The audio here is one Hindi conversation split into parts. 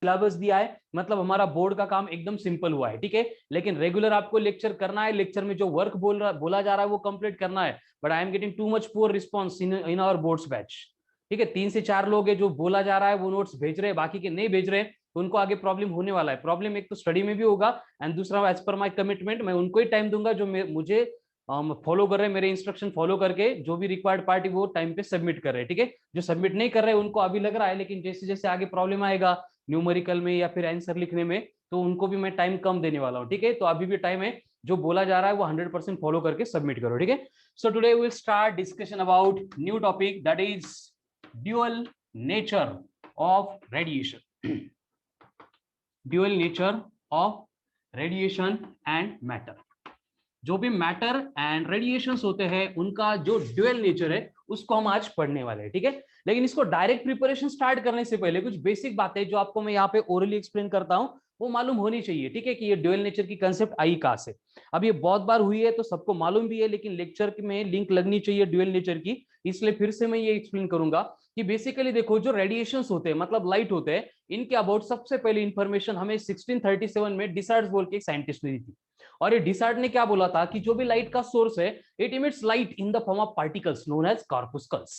सिलेबस दिया है, मतलब हमारा बोर्ड का काम एकदम सिंपल हुआ है, ठीक है। लेकिन रेगुलर आपको लेक्चर करना है, लेक्चर में जो वर्क बोला जा रहा है वो कंप्लीट करना है। But I am getting too much poor response in our boards batch, ठीक है। 3 से 4 लोग है जो बोला जा रहा है वो नोट्स भेज रहे हैं, बाकी के नहीं भेज रहे हैं, तो उनको आगे प्रॉब्लम होने वाला है। प्रॉब्लम एक तो स्टडी में भी होगा, एंड दूसरा एज पर माई कमिटमेंट मैं उनको ही टाइम दूंगा जो मुझे फॉलो कर रहे हैं, मेरे इंस्ट्रक्शन फॉलो करके जो भी रिक्वायर्ड पार्टी वो टाइम पे सबमिट कर रहे हैं, ठीक है। जो सबमिट नहीं कर रहे हैं उनको अभी लग रहा है, लेकिन जैसे जैसे आगे प्रॉब्लम आएगा न्यूमेरिकल में या फिर आंसर लिखने में, तो उनको भी मैं टाइम कम देने वाला हूँ, ठीक है। तो अभी भी टाइम है, जो बोला जा रहा है वो 100% फॉलो करके सबमिट करो, ठीक है। So today we will start discussion about new topic, that is dual nature of radiation. Dual nature of radiation and matter. जो भी मैटर एंड रेडिएशंस होते हैं उनका जो ड्यूअल नेचर है उसको हम आज पढ़ने वाले हैं, ठीक है। लेकिन इसको डायरेक्ट प्रिपरेशन स्टार्ट करने से पहले कुछ बेसिक बातें जो आपको मैं यहाँ पे ओरली एक्सप्लेन करता हूँ वो मालूम होनी चाहिए, ठीक है, कि ये ड्यूअल नेचर की कंसेप्ट आई कहां से। अब ये बहुत बार हुई है तो सबको मालूम भी है, लेकिन लेक्चर में लिंक लगनी चाहिए ड्यूअल नेचर की, इसलिए फिर से मैं ये एक्सप्लेन करूंगा कि बेसिकली देखो जो रेडिएशंस होते हैं मतलब लाइट होते हैं, इनके अबाउट सबसे पहले इंफॉर्मेशन हमें 1637 में डिसार्ड बोल के एक साइंटिस्ट ने दी थी। और ये डिसार्ड ने क्या बोला था कि जो भी लाइट का सोर्स है it emits light in the form of particles known as corpuscles.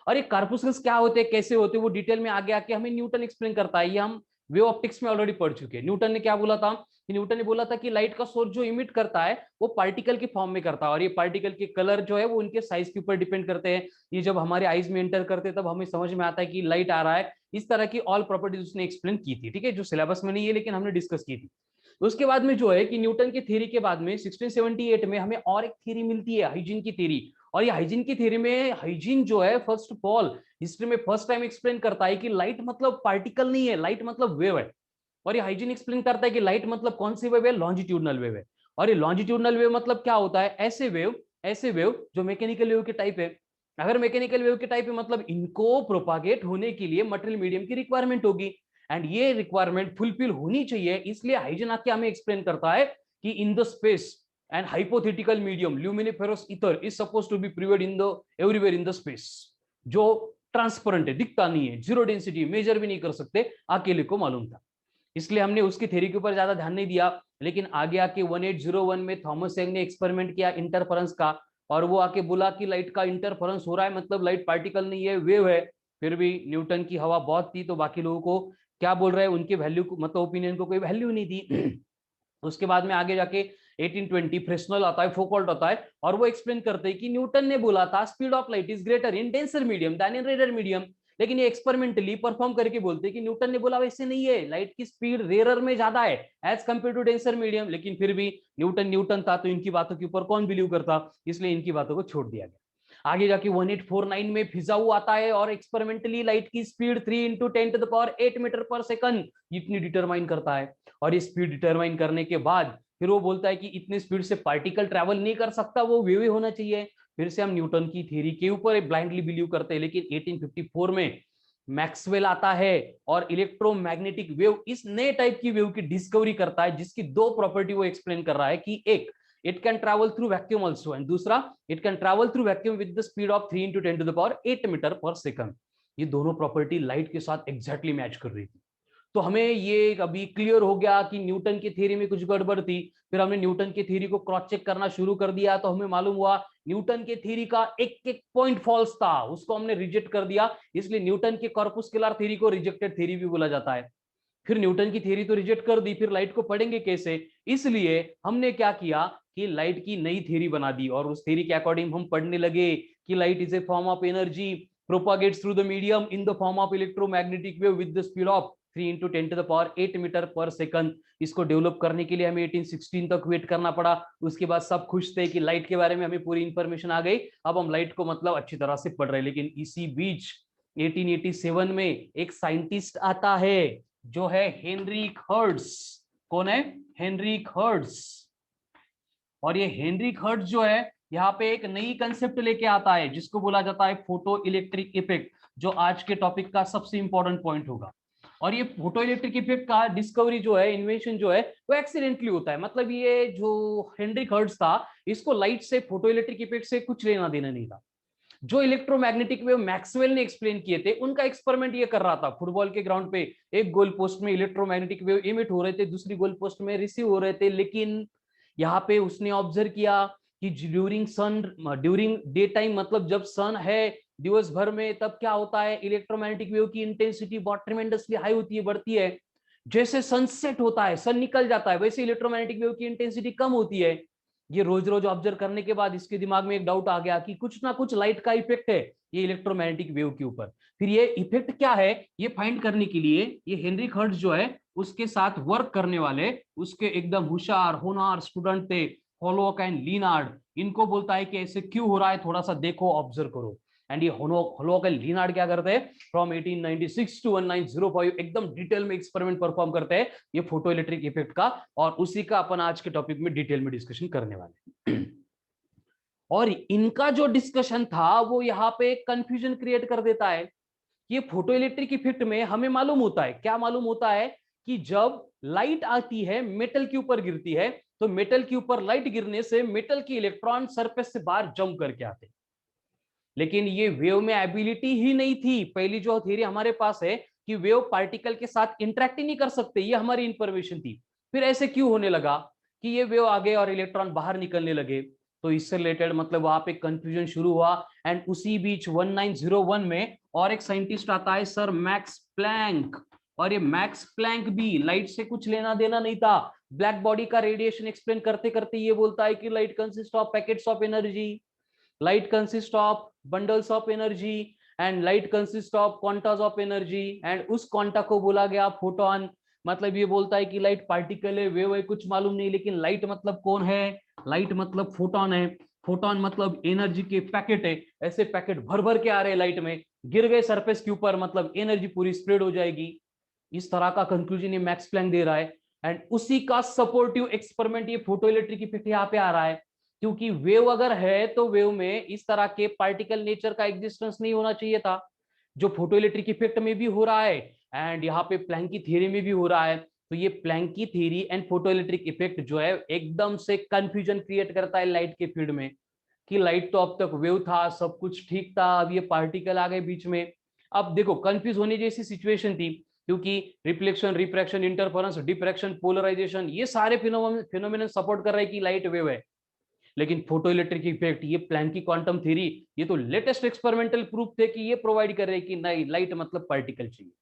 और ये कार्पुस्कल्स क्या होते हैं, कैसे होते हैं, वो डिटेल में आगे आके हमें न्यूटन एक्सप्लेन करता है। ये हम वेव ऑप्टिक्स में ऑलरेडी पढ़ चुके हैं। न्यूटन ने क्या बोला था कि न्यूटन ने बोला था कि लाइट का सोर्स जो इमिट करता है वो पार्टिकल के फॉर्म में करता है, और ये पार्टिकल के कलर जो है वो उनके साइज के ऊपर डिपेंड करते हैं। ये जब हमारे आईज में एंटर करते हैं तब हमें समझ में आता है कि लाइट आ रहा है। इस तरह की ऑल प्रॉपर्टीज उसने एक्सप्लेन की थी, ठीक है, जो सिलेबस में नहीं है लेकिन हमने डिस्कस की थी। उसके बाद में जो है कि न्यूटन की थ्योरी के बाद में 1678 में हमें और एक थ्योरी मिलती है, हाइजीन की थ्योरी। और ये हाइजीन की थ्योरी में हाइजीन जो है फर्स्ट ऑफ ऑल हिस्ट्री में फर्स्ट टाइम एक्सप्लेन करता है कि लाइट मतलब पार्टिकल नहीं है, लाइट मतलब वेव है। और ये हाइजीन एक्सप्लेन करता है कि लाइट मतलब कौन सी वेव है, लॉन्जिट्यूडनल वेव है। और ये लॉन्जिट्यूडनल वेव मतलब क्या होता है, ऐसे वेव जो मैकेनिकल वेव के टाइप है। अगर मैकेनिकल वेव के टाइप है मतलब इनको प्रोपागेट होने के लिए मटेरियल मीडियम की रिक्वायरमेंट होगी, एंड ये रिक्वायरमेंट फुलफिल होनी चाहिए। इसलिए हाइजीन आके हमें एक्सप्लेन करता है कि in the space and hypothetical medium luminiferous ether is suppose to be pervaded in the everywhere in the space, जो ट्रांसपेरेंट है, दिखता नहीं है, जीरो डेंसिटी, मेजर भी नहीं कर सकते, अकेले को मालूम था। इसलिए हमने उसकी थ्योरी के ऊपर ज्यादा ध्यान नहीं दिया। लेकिन आगे आके 1801 में थॉमस यंग ने एक्सपेरिमेंट किया इंटरफेरेंस का, और वो आके बोला कि लाइट का इंटरफेरेंस हो रहा है मतलब लाइट पार्टिकल नहीं है, वेव है। फिर भी न्यूटन की हवा बहुत थी तो बाकी लोगों को क्या बोल रहे हैं, उनके वैल्यू मतलब ओपिनियन को कोई वैल्यू नहीं दी। उसके बाद में आगे जाके 1820 फ्रेस्नेल आता है, फोकल्ट आता है, और वो एक्सप्लेन करते हैं कि न्यूटन ने बोला था speed of light is greater in denser medium than in rare medium. लेकिन ये एक्सपेरिमेंटली परफॉर्म करके बोलते हैं कि न्यूटन ने बोला वैसे नहीं है, लाइट की स्पीड रेयर में ज्यादा है as compare to denser medium. लेकिन फिर भी न्यूटन न्यूटन था तो इनकी बातों के ऊपर कौन बिलीव करता, इसलिए इनकी बातों को छोड़ दिया गया। आगे जाके 1849 में फिजाऊ आता है और एक्सपेरिमेंटली लाइट की speed 3 into 10⁸ metre per second इतनी डिटरमाइन करता है। और ये स्पीड डिटरमाइन करने के बाद फिर वो बोलता है कि इतनी स्पीड से पार्टिकल ट्रैवल नहीं कर सकता, वो वेव ही होना चाहिए। फिर से हम न्यूटन की थ्योरी के ऊपर ब्लाइंडली बिलीव करते हैं। लेकिन 1854 में मैक्सवेल आता है और इलेक्ट्रोमैग्नेटिक वेव, इस नए टाइप की वेव की डिस्कवरी करता है, जिसकी दो प्रॉपर्टी वो एक्सप्लेन कर रहा है कि एक, it can travel through vacuum also, and दूसरा, it can travel through vacuum with the speed of 3 into 10⁸ metre per second. ये दोनों प्रॉपर्टी लाइट के साथ एग्जैक्टली मैच कर रही थी। तो हमें ये अभी क्लियर हो गया कि न्यूटन की थ्योरी में कुछ गड़बड़ थी। फिर हमने न्यूटन की थ्योरी को क्रॉस चेक करना शुरू कर दिया, तो हमें मालूम हुआ न्यूटन की थ्योरी का एक एक पॉइंट फॉल्स था, उसको हमने रिजेक्ट कर दिया। इसलिए न्यूटन के कॉर्पुस्कुलर थ्योरी को रिजेक्टेड थ्योरी भी बोला जाता है। फिर न्यूटन की थ्योरी तो रिजेक्ट कर दी, फिर लाइट को पढ़ेंगे कैसे, इसलिए हमने क्या किया कि लाइट की नई थ्योरी बना दी, और उस थ्योरी के अकॉर्डिंग हम पढ़ने लगे कि light is a form of energy propagates through the medium in the form of electromagnetic wave with the speed of 3 into 10⁸ metre per second. इसको डेवलप करने के लिए हमें 1816 तक वेट करना पड़ा। उसके बाद सब खुश थे कि लाइट के बारे में हमें पूरी इंफॉर्मेशन आ गई, अब हम लाइट को मतलब अच्छी तरह से पढ़ रहे हैं। लेकिन इसी बीच 1887 में एक साइंटिस्ट आता है जो है हेनरिक हर्ट्ज। कौन है? Heinrich Hertz. और ये हेनरिक हर्ट्ज जो है यहाँ पे एक नई कंसेप्ट लेके आता है जिसको बोला जाता है फोटो इलेक्ट्रिक इफेक्ट, जो आज के टॉपिक का सबसे इंपॉर्टेंट पॉइंट होगा। और ये फोटो इलेक्ट्रिक इफेक्ट का डिस्कवरी जो है, इन्वेंशन जो है, वो एक्सीडेंटली होता है। मतलब ये जो हेनरिक हर्ट्ज था, इसको लाइट से, फोटो इलेक्ट्रिक इफेक्ट से कुछ लेना देना नहीं था। जो इलेक्ट्रोमैग्नेटिक वेव मैक्सवेल ने एक्सप्लेन किए थे उनका एक्सपेरिमेंट ये कर रहा था। फुटबॉल के ग्राउंड पे एक गोल पोस्ट में इलेक्ट्रोमैग्नेटिक वेव इमिट हो रहे थे, दूसरी गोल पोस्ट में रिसीव हो रहे थे, लेकिन यहाँ पे उसने ऑब्जर्व किया कि ड्यूरिंग डे टाइम, मतलब जब सन है दिवस भर में, तब क्या होता है, इलेक्ट्रोमैग्नेटिक वेव की इंटेंसिटी बहुत ट्रेमेंडसली हाई होती है, बढ़ती है। जैसे सनसेट होता है, सन निकल जाता है, वैसे इलेक्ट्रोमैग्नेटिक वेव की इंटेंसिटी कम होती है। ये रोज रोज ऑब्जर्व करने के बाद इसके दिमाग में एक डाउट आ गया कि कुछ ना कुछ लाइट का इफेक्ट है ये इलेक्ट्रोमैग्नेटिक वेव के ऊपर। फिर ये इफेक्ट क्या है ये फाइंड करने के लिए ये हेनरिक हर्ट्ज जो है उसके साथ वर्क करने वाले उसके एकदम होशियार होनहार स्टूडेंट थे, हॉलोक एंड लिनार्ड। इनको बोलता है कि ऐसे क्यों हो रहा है, थोड़ा सा देखो, ऑब्जर्व करो। एंड ये हॉलोक एंड लिनार्ड क्या करते हैं, फ्रॉम 1896 टू 1905 एकदम डिटेल में एक्सपेरिमेंट परफॉर्म करते हैं ये फोटो इलेक्ट्रिक इफेक्ट का, और उसी का अपन आज के टॉपिक में डिटेल में डिस्कशन करने वाले हैं। और इनका जो डिस्कशन था वो यहाँ पे कंफ्यूजन क्रिएट कर देता है। ये फोटो इलेक्ट्रिक इफेक्ट में हमें मालूम होता है, क्या मालूम होता है, कि जब लाइट आती है मेटल के ऊपर गिरती है, तो मेटल के ऊपर लाइट गिरने से मेटल के इलेक्ट्रॉन सरफेस से बाहर जंप करके आते। लेकिन ये वेव में एबिलिटी ही नहीं थी। पहली जो थ्योरी हमारे पास है कि वेव पार्टिकल के साथ इंटरेक्ट ही नहीं कर सकते, ये हमारी इंफॉर्मेशन थी। फिर ऐसे क्यों होने लगा कि ये वेव आगे और इलेक्ट्रॉन बाहर निकलने लगे, तो इससे रिलेटेड मतलब वहां पे कंफ्यूजन शुरू हुआ। एंड उसी बीच 1901 में और एक साइंटिस्ट आता है, सर मैक्स प्लैंक। और ये मैक्स प्लैंक भी लाइट से कुछ लेना देना नहीं था। ब्लैक बॉडी का रेडिएशन एक्सप्लेन करते करते ये बोलता है कि light consist of packets of energy, light consists of bundles of energy and light consists of quantas of energy, and उस क्वांटा को बोला गया फोटोन। मतलब ये बोलता है कि लाइट पार्टिकल है, वेव है, कुछ मालूम नहीं, लेकिन लाइट मतलब कौन है, लाइट मतलब फोटोन है। फोटोन मतलब एनर्जी के पैकेट है, ऐसे पैकेट भर भर के आ रहे हैं लाइट में, गिर गए सरफेस के ऊपर, मतलब एनर्जी पूरी स्प्रेड हो जाएगी। इस तरह का कंक्लूजन ये मैक्स प्लैंक दे रहा है। एंड उसी का सपोर्टिव एक्सपेरिमेंट ये फोटो इलेक्ट्रिक इफेक्ट यहाँ पे आ रहा है। क्योंकि वेव अगर है तो वेव में इस तरह के पार्टिकल नेचर का एग्जिस्टेंस नहीं होना चाहिए था, जो फोटो इलेक्ट्रिक इफेक्ट में भी हो रहा है एंड यहाँ पे प्लैंक की थ्योरी में भी हो रहा है। तो ये प्लैंक की theory and photo electric effect जो है एकदम से कंफ्यूजन क्रिएट करता है लाइट के फील्ड में, कि लाइट तो अब तक वेव था, सब कुछ ठीक था, अब ये पार्टिकल आ गए बीच में। अब देखो कंफ्यूज होने जैसी सिचुएशन थी, क्योंकि reflection, refraction, interference, diffraction, polarisation, ये सारे फिनोमेनन सपोर्ट कर रहे हैं कि लाइट वेव है। लेकिन फोटो इलेक्ट्रिक इफेक्ट, ये प्लैंक की क्वांटम थ्योरी, ये तो लेटेस्ट एक्सपेरिमेंटल प्रूफ थे कि ये प्रोवाइड कर रहे हैं कि नहीं, लाइट मतलब पार्टिकल चाहिए।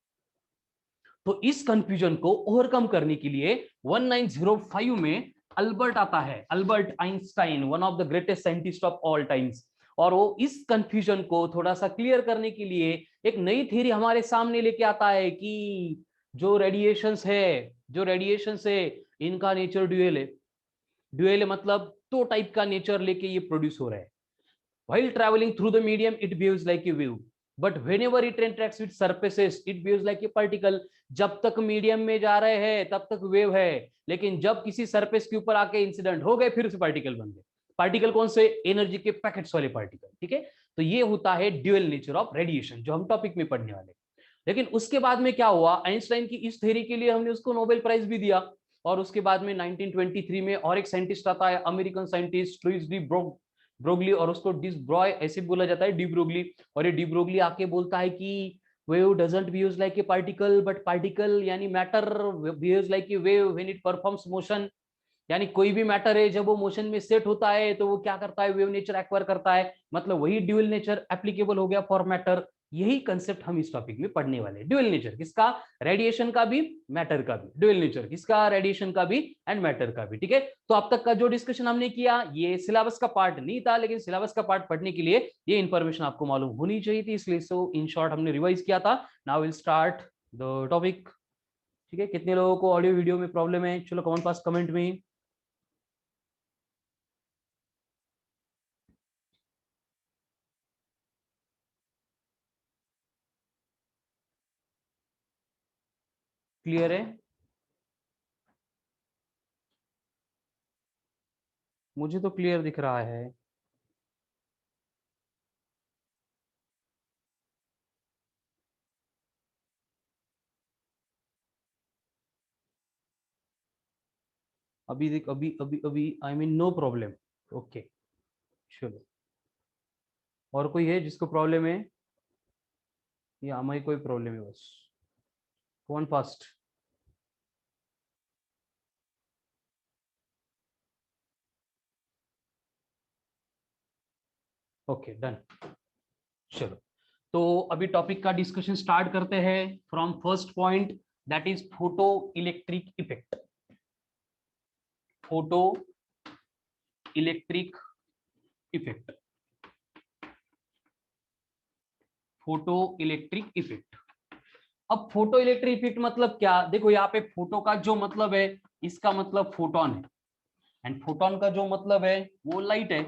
तो इस कंफ्यूजन को ओवरकम करने के लिए 1905 में अल्बर्ट आता है, Albert Einstein, one of the greatest scientist of all times. और वो इस कंफ्यूजन को थोड़ा सा क्लियर करने के लिए एक नई थ्योरी हमारे सामने लेके आता है कि जो रेडिएशंस है इनका नेचर ड्यूअल है। ड्यूअल है मतलब दो टाइप का नेचर लेके ये प्रोड्यूस हो रहा है। While traveling through the medium, it behaves like a wave. But whenever it interacts with surfaces, it behaves like a particle. जब तक मीडियम में जा रहे हैं तब तक वेव है, लेकिन जब किसी सरफेस के ऊपर आके इंसिडेंट हो गए फिर से पार्टिकल बन गए। पार्टिकल कौन से, एनर्जी के पैकेट्स वाले पार्टिकल, ठीक है। तो ये होता है ड्यूअल नेचर ऑफ रेडिएशन, जो हम टॉपिक में पढ़ने वाले। लेकिन उसके बाद में क्या हुआ, आइंस्टाइन की इस थ्योरी के लिए हमने उसको नोबेल प्राइज भी दिया। और उसके बाद में 1923 में और एक साइंटिस्ट आता है, American scientist Louis de Broglie, और उसको डिस ब्रॉय ऐसे बोला जाता है, डी ब्रोगली। और ये डी ब्रोगली आके बोलता है कि wave doesn't behave like a particle but particle यानी matter behaves like a wave when it performs motion. यानी कोई भी मैटर है जब वो मोशन में सेट होता है तो वो क्या करता है, वेव नेचर एक्वायर करता है, मतलब वही ड्यूअल नेचर एप्लीकेबल हो गया फॉर मैटर। यही कंसेप्ट हम इस टॉपिक में पढ़ने वाले हैं। ड्यूअल नेचर किसका, रेडिएशन का भी मैटर का भी। ड्यूअल नेचर किसका, रेडिएशन का भी एंड मैटर का भी, ठीक है। तो अब तक का जो डिस्कशन हमने किया ये सिलेबस का पार्ट नहीं था, लेकिन सिलेबस का पार्ट पढ़ने के लिए ये इंफॉर्मेशन आपको मालूम होनी चाहिए थी, इसलिए सो इन शॉर्ट हमने रिवाइज किया था। Now will start the topic. ठीक है, कितने लोगों को ऑडियो वीडियो में प्रॉब्लम है, चलो कमेंट पास कमेंट में। क्लियर है, मुझे तो क्लियर दिख रहा है। अभी देख, अभी अभी अभी I mean no problem. Okay, चलो। और कोई है जिसको प्रॉब्लम है, या हमें कोई प्रॉब्लम है बस? कौन फास्ट? Okay done. चलो, तो अभी टॉपिक का डिस्कशन स्टार्ट करते हैं from first point, that is photo electric effect. Photo electric effect. Photo electric effect. अब फोटो इलेक्ट्रिक इफेक्ट मतलब क्या? देखो यहाँ पे फोटो का जो मतलब है, इसका मतलब फोटोन है, एंड फोटोन का जो मतलब है वो लाइट है।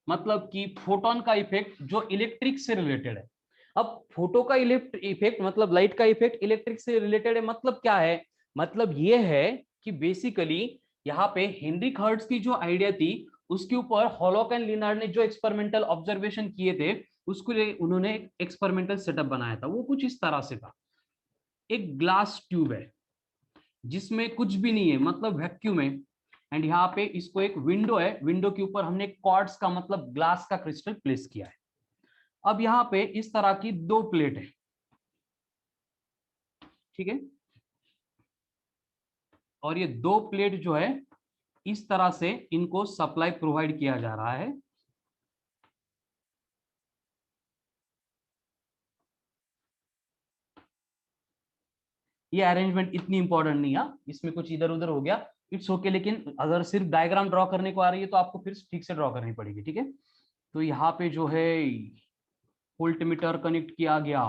मतलब कि फोटोन का इफेक्ट जो इलेक्ट्रिक से रिलेटेड है। अब फोटो का इफेक्ट मतलब लाइट का इफेक्ट इलेक्ट्रिक से रिलेटेड है, मतलब क्या है? मतलब ये है कि बेसिकली यहाँ पे हेनरी हर्ट्ज की जो आइडिया थी, उसके ऊपर हॉलोक एंड लिनार्ड ने जो एक्सपेरिमेंटल ऑब्जर्वेशन किए थे, उसके लिए उन्होंने एक एक्सपेरिमेंटल सेटअप बनाया था। वो कुछ इस तरह से था, एक ग्लास ट्यूब है जिसमें कुछ भी नहीं है, मतलब वैक्यूम है, एंड यहाँ पे इसको एक विंडो है, विंडो के ऊपर हमने क्वार्ट्ज का मतलब ग्लास का क्रिस्टल प्लेस किया है। अब यहाँ पे इस तरह की दो प्लेट है, ठीक है, और ये दो प्लेट जो है इस तरह से इनको सप्लाई प्रोवाइड किया जा रहा है। ये अरेंजमेंट इतनी इंपॉर्टेंट नहीं है, इसमें कुछ इधर उधर हो गया, इट्स ओके, लेकिन अगर सिर्फ डायग्राम ड्रॉ करने को आ रही है तो आपको फिर ठीक से ड्रॉ करनी पड़ेगी, ठीक है। तो यहाँ पे जो है वोल्टमीटर कनेक्ट किया गया,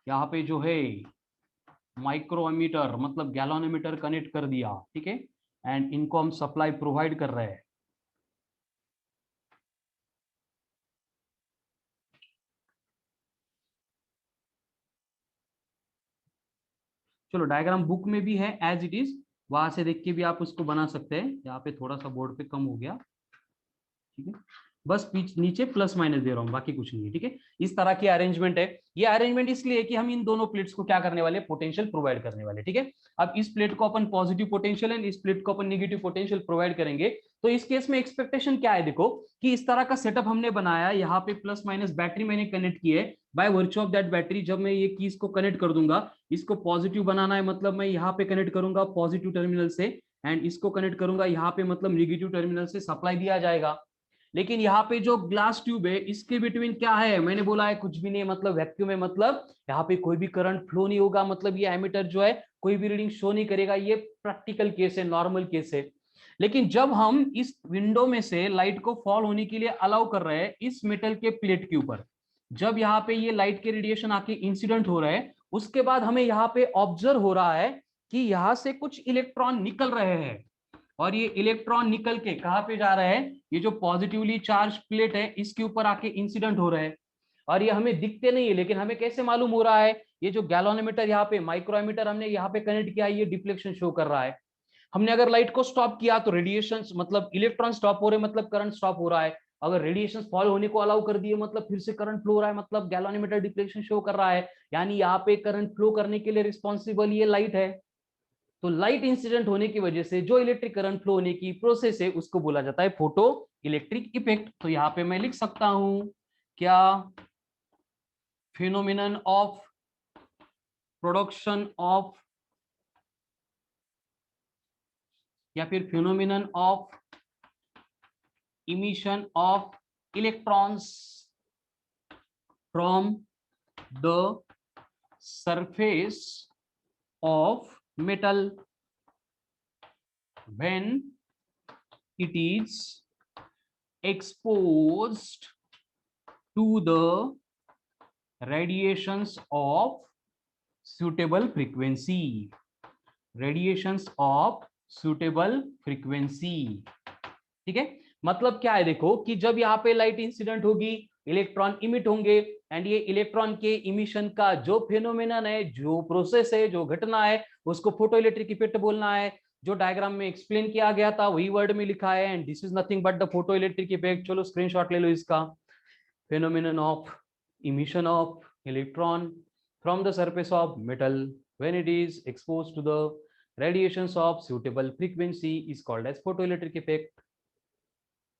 यहाँ पे जो है माइक्रोमीटर मतलब गैलोनोमीटर कनेक्ट कर दिया, ठीक है, एंड इनको हम सप्लाई प्रोवाइड कर रहे हैं। चलो, डायग्राम बुक में भी है एज इट इज, वहां से देख के भी आप उसको बना सकते हैं। यहाँ पे थोड़ा सा बोर्ड पे कम हो गया, ठीक है, बस नीचे प्लस माइनस दे रहा हूं, बाकी कुछ नहीं है, ठीक है। इस तरह की अरेंजमेंट है। ये अरेंजमेंट इसलिए कि हम इन दोनों प्लेट्स को क्या करने वाले, पोटेंशियल प्रोवाइड करने वाले, ठीक है। अब इस प्लेट को अपन पॉजिटिव पोटेंशियल एंड इस प्लेट को अपन नेगेटिव पोटेंशियल प्रोवाइड करेंगे। तो इस केस में एक्सपेक्टेशन क्या है, देखो कि इस तरह का सेटअप हमने बनाया, यहाँ पे प्लस माइनस बैटरी मैंने कनेक्ट की है। By virtue of that battery जब मैं ये कीज को कनेक्ट कर दूंगा, इसको पॉजिटिव बनाना है, मतलब मैं यहाँ पे कनेक्ट करूंगा पॉजिटिव टर्मिनल से, एंड इसको कनेक्ट करूंगा यहाँ पे, मतलब नेगेटिव टर्मिनल से सप्लाई दिया जाएगा। लेकिन यहाँ पे जो ग्लास ट्यूब है इसके बिटवीन क्या है, मैंने बोला है कुछ भी नहीं, मतलब वैक्यूम है, मतलब यहाँ पे कोई भी करंट फ्लो नहीं होगा, मतलब ये एमीटर जो है कोई भी रीडिंग शो नहीं करेगा। ये प्रैक्टिकल केस है, नॉर्मल केस है। लेकिन जब हम इस विंडो में से लाइट को फॉल होने के लिए अलाउ कर रहे हैं इस मेटल के प्लेट के ऊपर, जब यहाँ पे ये लाइट के रेडिएशन आके इंसिडेंट हो रहे हैं, उसके बाद हमें यहाँ पे ऑब्जर्व हो रहा है कि यहाँ से कुछ इलेक्ट्रॉन निकल रहे हैं, और ये इलेक्ट्रॉन निकल के कहां पे जा रहे हैं, ये जो पॉजिटिवली चार्ज प्लेट है इसके ऊपर आके इंसिडेंट हो रहे हैं। और ये हमें दिखते नहीं है, लेकिन हमें कैसे मालूम हो रहा है, ये जो गैलोनोमीटर यहाँ पे माइक्रोमीटर हमने यहाँ पे कनेक्ट किया है, ये डिफ्लेक्शन शो कर रहा है। हमने अगर लाइट को स्टॉप किया तो रेडिएशन मतलब इलेक्ट्रॉन स्टॉप हो रहे, मतलब करंट स्टॉप हो रहा है। अगर रेडिएशन फॉल होने को अलाउ कर दिए, मतलब फिर से करंट फ्लो हो रहा है, मतलब गैलोनोमीटर डिफ्लेक्शन शो कर रहा है। यानी यहाँ पे करंट फ्लो करने के लिए रिस्पॉन्सिबल ये लाइट है। तो लाइट इंसिडेंट होने की वजह से जो इलेक्ट्रिक करंट फ्लो होने की प्रोसेस है उसको बोला जाता है फोटो इलेक्ट्रिक इफेक्ट। तो यहां पे मैं लिख सकता हूं क्या, फिनोमिनन ऑफ प्रोडक्शन ऑफ, या फिर phenomenon of emission of electrons from the surface of metal when it is exposed to the radiations of suitable frequency, radiations of suitable frequency, ठीक है। मतलब क्या है, देखो कि जब यहाँ पे लाइट इंसिडेंट होगी, इलेक्ट्रॉन इमिट होंगे, एंड ये इलेक्ट्रॉन के इमिशन का जो फेनोमेनन है, जो प्रोसेस है, जो घटना है, उसको फोटो इलेक्ट्रिक इफेक्ट बोलना है। जो डायग्राम में एक्सप्लेन किया गया था वही वर्ड में लिखा है, and this is nothing but the photo electric effect. चलो स्क्रीनशॉट ले लो इसका। phenomenon of emission of electron from the surface of metal when it is exposed to the radiations of suitable frequency is called as photoelectric effect.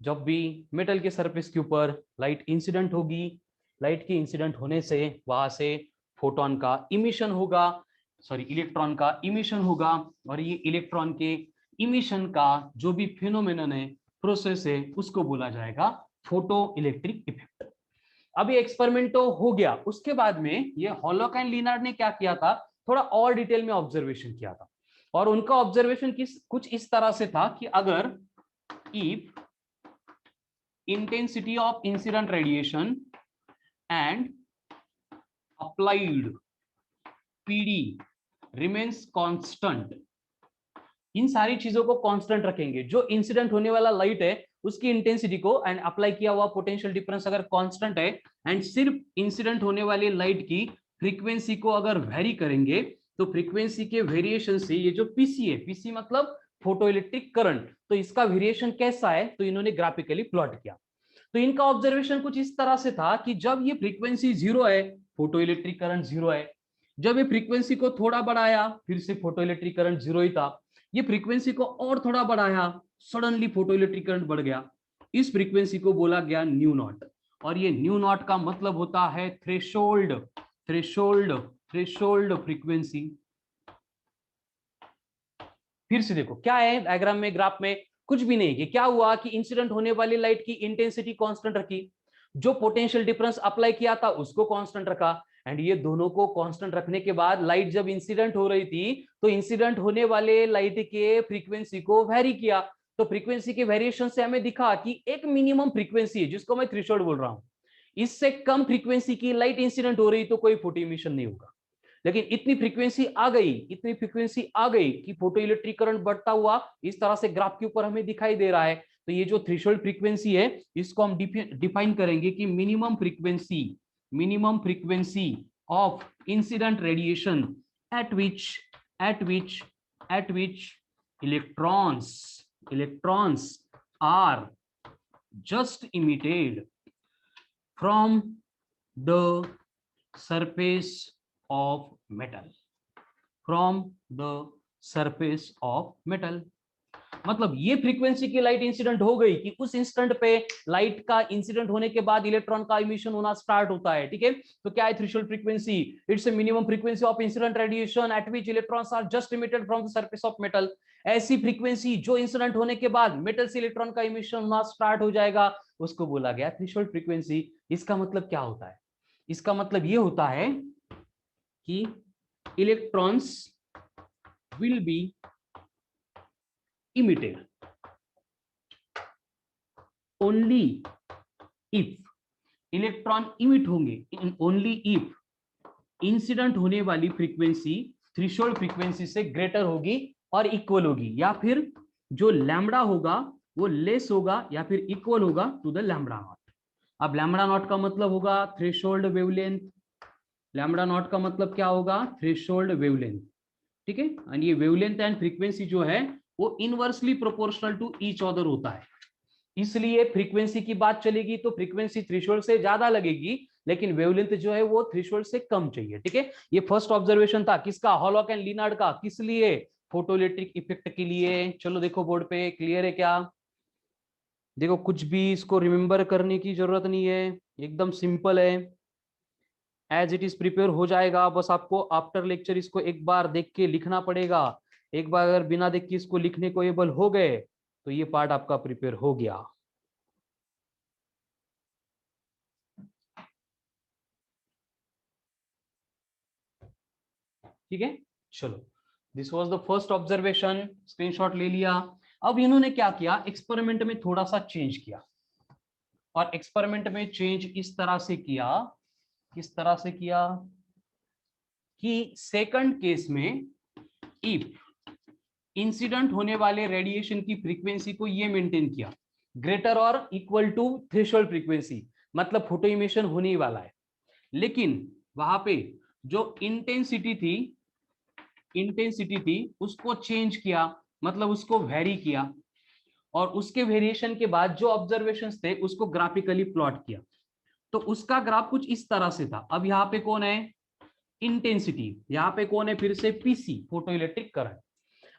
जब भी मेटल के सरफेस के ऊपर लाइट इंसिडेंट होगी, लाइट के इंसिडेंट होने से वहां से फोटोन का इमिशन होगा, सॉरी इलेक्ट्रॉन का इमिशन होगा, और ये इलेक्ट्रॉन के इमिशन का जो भी फिनोमेनन है, प्रोसेस है, उसको बोला जाएगा फोटो इलेक्ट्रिक इफेक्ट। अब ये एक्सपेरिमेंट तो हो गया, उसके बाद में ये हॉलोक एंड लिनार्ड ने क्या किया था, थोड़ा और डिटेल में ऑब्जर्वेशन किया था, और उनका ऑब्जर्वेशन कुछ इस तरह से था कि अगर if intensity of incident radiation and applied PD remains constant, इन सारी चीजों को कांस्टेंट रखेंगे, जो इंसिडेंट होने वाला लाइट है उसकी इंटेंसिटी को एंड अप्लाई किया हुआ पोटेंशियल डिफरेंस अगर कांस्टेंट है, एंड सिर्फ इंसिडेंट होने वाली लाइट की फ्रीक्वेंसी को अगर वेरी करेंगे, तो फ्रीक्वेंसी के वेरिएशन से ये जो पीसी है, पीसी मतलब फोटो इलेक्ट्रिक करंट, तो इसका वेरिएशन कैसा है, तो इन्होंने ग्राफिकली प्लॉट किया। तो इनका ऑब्जर्वेशन कुछ इस तरह से था कि जब ये फ्रीक्वेंसी जीरो है, फोटो इलेक्ट्रिक करंट जीरो है, जब ये फ्रीक्वेंसी को थोड़ा बढ़ाया, फिर से फोटो इलेक्ट्रिक करंट जीरो ही था, ये फ्रीक्वेंसी को और थोड़ा बढ़ाया, सडनली फोटो इलेक्ट्रिक करंट बढ़ गया, इस फ्रीक्वेंसी को बोला गया न्यू नॉट, और ये न्यू नॉट का मतलब होता है थ्रेशोल्ड, थ्रेशोल्ड, थ्रेशोल्ड फ्रीक्वेंसी। फिर से देखो क्या है डायग्राम में, ग्राफ में कुछ भी नहीं कि क्या हुआ कि इंसिडेंट होने वाली लाइट की इंटेंसिटी कांस्टेंट रखी, जो पोटेंशियल डिफरेंस अप्लाई किया था उसको कांस्टेंट रखा, एंड ये दोनों को कांस्टेंट रखने के बाद लाइट जब इंसिडेंट हो रही थी तो इंसिडेंट होने वाले लाइट के फ्रीक्वेंसी को वेरी किया, तो फ्रीक्वेंसी के वेरिएशन से हमें दिखा कि एक मिनिमम फ्रीक्वेंसी है जिसको मैं थ्रेशोल्ड बोल रहा हूं, इससे कम फ्रीक्वेंसी की लाइट इंसिडेंट हो रही तो कोई फोटो इमिशन नहीं होगा, लेकिन इतनी फ्रीक्वेंसी आ गई, इतनी फ्रीक्वेंसी आ गई कि फोटो इलेक्ट्रिक करंट बढ़ता हुआ इस तरह से ग्राफ के ऊपर हमें दिखाई दे रहा है। तो ये जो थ्रेशोल्ड फ्रीक्वेंसी है इसको हम डिफाइन करेंगे कि minimum frequency of incident radiation at which electrons are just emitted from the surface of metal, from the surface of metal, मतलब ये फ्रीक्वेंसी की लाइट इंसिडेंट हो गई कि उस इंस्टेंट पे लाइट का इंसिडेंट होने के बाद इलेक्ट्रॉन का इमिशन होना स्टार्ट होता है, ठीक है। तो क्या है threshold frequency, it's a minimum frequency of incident radiation at which electrons are just emitted from the surface of metal, ऐसी फ्रीक्वेंसी जो इंसिडेंट होने के बाद मेटल से इलेक्ट्रॉन का इमिशन होना स्टार्ट हो जाएगा, उसको बोला गया थ्रेशोल्ड फ्रीक्वेंसी। इसका मतलब क्या होता है, इसका मतलब ये होता है कि electrons will be emitted only if, electron emit होंगे ओनली इफ इंसिडेंट होने वाली फ्रीक्वेंसी थ्रेशोल्ड फ्रीक्वेंसी से ग्रेटर होगी और इक्वल होगी, या फिर जो लैम्बडा होगा वो लेस होगा या फिर इक्वल होगा टू द लैम्बडा नॉट। अब लैम्बडा नॉट का मतलब होगा थ्रेशोल्ड वेवलेंथ, लैम्बडा नॉट का मतलब क्या होगा, थ्रेशोल्ड वेवलेंथ, ठीक है। एंड ये वेवलेंथ एंड फ्रीक्वेंसी जो है वो inversely proportional to each other होता है, इसलिए फ्रीक्वेंसी की बात चलेगी तो फ्रीक्वेंसी थ्रेशोल्ड से ज्यादा लगेगी, लेकिन वेवलेंथ जो है वो थ्रेशोल्ड से कम चाहिए, ठीक है। ये फर्स्ट ऑब्जर्वेशन था किसका, हॉलॉक एंड लिनार्ड का, किस लिए, फोटोइलेक्ट्रिक इफेक्ट के लिए। चलो देखो बोर्ड पे क्लियर है क्या, देखो कुछ भी इसको रिमेंबर करने की जरूरत नहीं है, एकदम सिंपल है, एज इट इज प्रिपेयर हो जाएगा, बस आपको आफ्टर लेक्चर इसको एक बार देख के लिखना पड़ेगा। एक बार अगर बिना देख के इसको लिखने को एबल हो गए तो ये पार्ट आपका प्रिपेयर हो गया। ठीक है, चलो this was the first observation, screenshot ले लिया। अब इन्होंने क्या किया, एक्सपेरिमेंट में थोड़ा सा चेंज किया, और एक्सपेरिमेंट में चेंज इस तरह से किया, किस तरह से किया कि सेकंड केस में इफ इंसिडेंट होने वाले रेडिएशन की फ्रीक्वेंसी को ये मेंटेन किया, ग्रेटर और इक्वल टू थ्रेशोल्ड फ्रीक्वेंसी, मतलब फोटो इमिशन होने ही वाला है, लेकिन वहां पे जो इंटेंसिटी थी उसको चेंज किया, मतलब उसको वेरी किया, और उसके वेरिएशन के बाद जो ऑब्जर्वेशंस थे उसको ग्राफिकली प्लॉट किया। तो उसका ग्राफ कुछ इस तरह से था। अब यहाँ पे कौन है, इंटेंसिटी, यहाँ पे कौन है, फिर से पीसी, फोटो इलेक्ट्रिक करंट।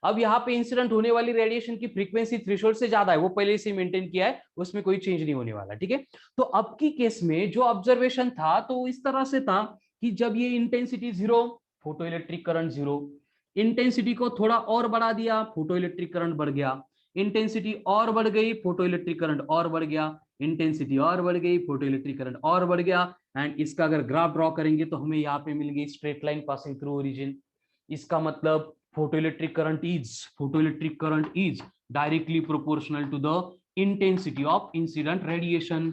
अब यहाँ पे इंसिडेंट होने वाली रेडिएशन की फ्रीक्वेंसी थ्रेशोल्ड से ज्यादा है, वो पहले से मेंटेन किया है, उसमें कोई चेंज नहीं होने वाला, ठीक है। तो अब की केस में जो ऑब्जर्वेशन था तो इस तरह से था कि जब ये intensity zero, photo electric current zero, intensity को थोड़ा और बढ़ा दिया, फोटो इलेक्ट्रिक करंट बढ़ गया, इंटेंसिटी और बढ़ गई, फोटो इलेक्ट्रिक करंट और बढ़ गया, इंटेंसिटी और बढ़ गई, फोटो इलेक्ट्रिक करंट और बढ़ गया। एंड इसका अगर ग्राफ ड्रॉ करेंगे तो हमें यहाँ पे मिल गई straight line passing through origin. इसका मतलब photo electric current is directly proportional to the intensity of incident radiation.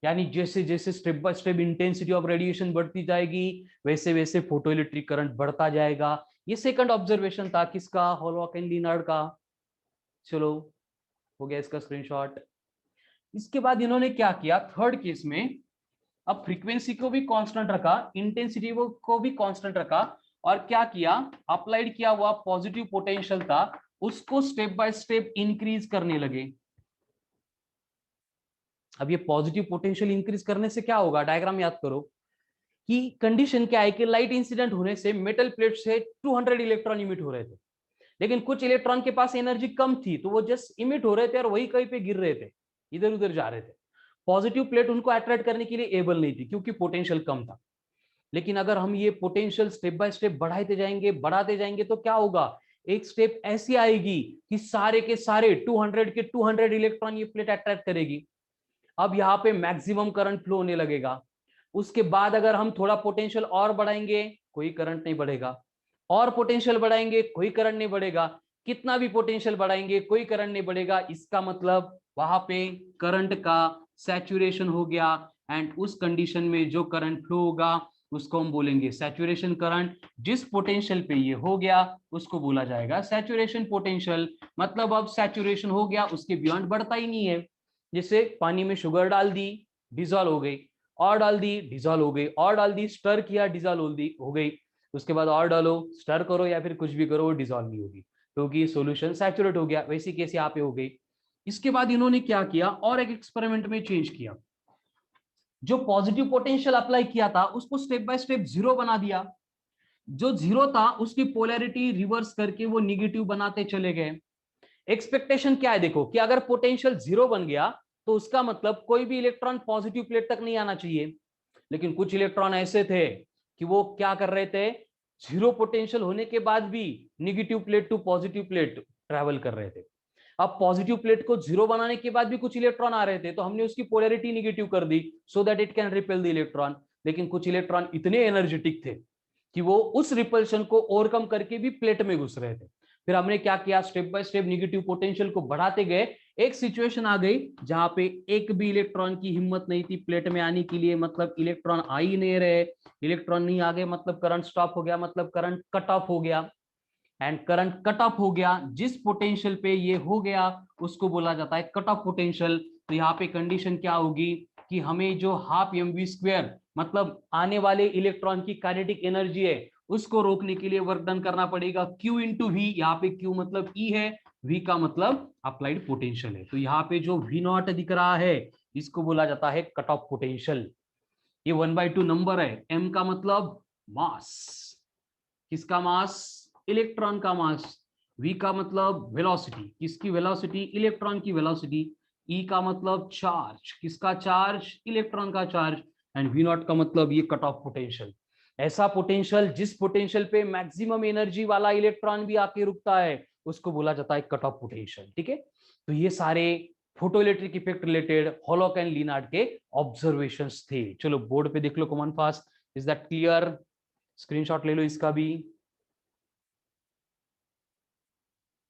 यानी जैसे जैसे step by step intensity of radiation बढ़ती जाएगी वैसे वैसे फोटो इलेक्ट्रिक करंट बढ़ता जाएगा। ये सेकंड ऑब्जर्वेशन था किसका, हॉलॉक एंड लिनार्ड का। चलो हो गया इसका स्क्रीनशॉट। इसके बाद इन्होंने क्या किया थर्ड केस में, अब फ्रीक्वेंसी को भी कांस्टेंट रखा, इंटेंसिटी को भी कांस्टेंट रखा, और क्या किया, अप्लाइड किया हुआ पॉजिटिव पोटेंशियल था उसको स्टेप बाय स्टेप इंक्रीज करने लगे। अब ये पॉजिटिव पोटेंशियल इंक्रीज करने से क्या होगा, डायग्राम याद करो कि कंडीशन क्या है कि लाइट इंसिडेंट होने से मेटल प्लेट से 200 इलेक्ट्रॉन इमिट हो रहे थे, लेकिन कुछ इलेक्ट्रॉन के पास एनर्जी कम थी तो वो जस्ट इमिट हो रहे थे और वही कहीं पे गिर रहे थे, इधर उधर जा रहे थे। पॉजिटिव प्लेट उनको अट्रैक्ट करने के लिए एबल नहीं थी क्योंकि पोटेंशियल कम था। लेकिन अगर हम ये पोटेंशियल स्टेप बाय स्टेप बढ़ाते जाएंगे तो क्या होगा, एक स्टेप ऐसी आएगी कि सारे के सारे 200 के 200 इलेक्ट्रॉन ये प्लेट अट्रैक्ट करेगी। अब यहाँ पे मैक्सिमम करंट फ्लो होने लगेगा। उसके बाद अगर हम थोड़ा पोटेंशियल और बढ़ाएंगे कोई करंट नहीं बढ़ेगा, और पोटेंशियल बढ़ाएंगे कोई करंट नहीं बढ़ेगा, कितना भी पोटेंशियल बढ़ाएंगे कोई करंट नहीं बढ़ेगा। इसका मतलब वहां पे करंट का सैचुरेशन हो गया। एंड उस कंडीशन में जो करंट फ्लो होगा उसको हम बोलेंगे सैचुरेशन करंट। जिस पोटेंशियल पे ये हो गया उसको बोला जाएगा सैचुरेशन पोटेंशियल। मतलब अब सैचुरेशन हो गया, उसके बियॉन्ड बढ़ता ही नहीं है। जैसे पानी में शुगर डाल दी डिजॉल्व हो गई, और डाल दी डिजॉल्व हो गई, और डाल दी स्टर किया डिजॉल्व हो गई, उसके बाद और डालो स्टर करो या फिर कुछ भी करो वो डिजॉल्व नहीं होगी क्योंकि सॉल्यूशन सैचुरेट हो गया। वैसी केस यहाँ पे हो गई। इसके बाद इन्होंने क्या किया और एक एक्सपेरिमेंट में चेंज किया, जो पॉजिटिव पोटेंशियल अप्लाई किया था उसको स्टेप बाय स्टेप जीरो बना दिया, जो जीरो था उसकी पोलैरिटी रिवर्स करके वो निगेटिव बनाते चले गए। एक्सपेक्टेशन क्या है देखो कि अगर पोटेंशियल जीरो बन गया तो उसका मतलब कोई भी इलेक्ट्रॉन पॉजिटिव प्लेट तक नहीं आना चाहिए, लेकिन कुछ इलेक्ट्रॉन ऐसे थे कि वो क्या कर रहे थे, जीरो पोटेंशियल होने के बाद भी negative plate to positive plate travel कर रहे थे। अब पॉजिटिव प्लेट को जीरो बनाने के बाद भी कुछ इलेक्ट्रॉन आ रहे थे तो हमने उसकी पोलैरिटी निगेटिव कर दी so that it can repel the electron. लेकिन कुछ इलेक्ट्रॉन इतने एनर्जेटिक थे कि वो उस रिपल्शन को ओवरकम करके भी प्लेट में घुस रहे थे। फिर हमने क्या किया, step by step negative potential को बढ़ाते गए। एक सिचुएशन आ गई जहां पे एक भी इलेक्ट्रॉन की हिम्मत नहीं थी प्लेट में आने के लिए, मतलब इलेक्ट्रॉन आ ही नहीं रहे। इलेक्ट्रॉन नहीं आ गए मतलब करंट स्टॉप हो गया, मतलब करंट कट ऑफ हो गया। एंड करंट कट ऑफ हो गया, जिस पोटेंशियल पे ये हो गया उसको बोला जाता है कट ऑफ पोटेंशियल। तो यहाँ पे कंडीशन क्या होगी कि हमें जो हाफ एम वी स्क्वायर मतलब आने वाले इलेक्ट्रॉन की काइनेटिक एनर्जी है उसको रोकने के लिए वर्क डन करना पड़ेगा Q इंटू वी। यहाँ पे Q मतलब E है, V का मतलब अप्लाइड पोटेंशियल है। तो यहाँ पे जो V नॉट दिख रहा है इसको बोला जाता है कट ऑफ पोटेंशियल। ये 1/2 नंबर है। M का मतलब मास, किसका मास, इलेक्ट्रॉन का मास। V का मतलब वेलोसिटी, किसकी वेलोसिटी, इलेक्ट्रॉन की वेलोसिटी। E का मतलब चार्ज, किसका चार्ज, इलेक्ट्रॉन का चार्ज। एंड V नॉट का मतलब ये कट ऑफ पोटेंशियल। ऐसा पोटेंशियल जिस पोटेंशियल पे मैक्सिमम एनर्जी वाला इलेक्ट्रॉन भी आके रुकता है उसको बोला जाता है कट ऑफ पोटेंशियल, ठीक है। तो ये सारे photo electric effect related Hallwachs and Lenard के ऑब्जर्वेशंस थे। चलो बोर्ड पे देख लो common fast, is that clear, screenshot ले लो इसका भी,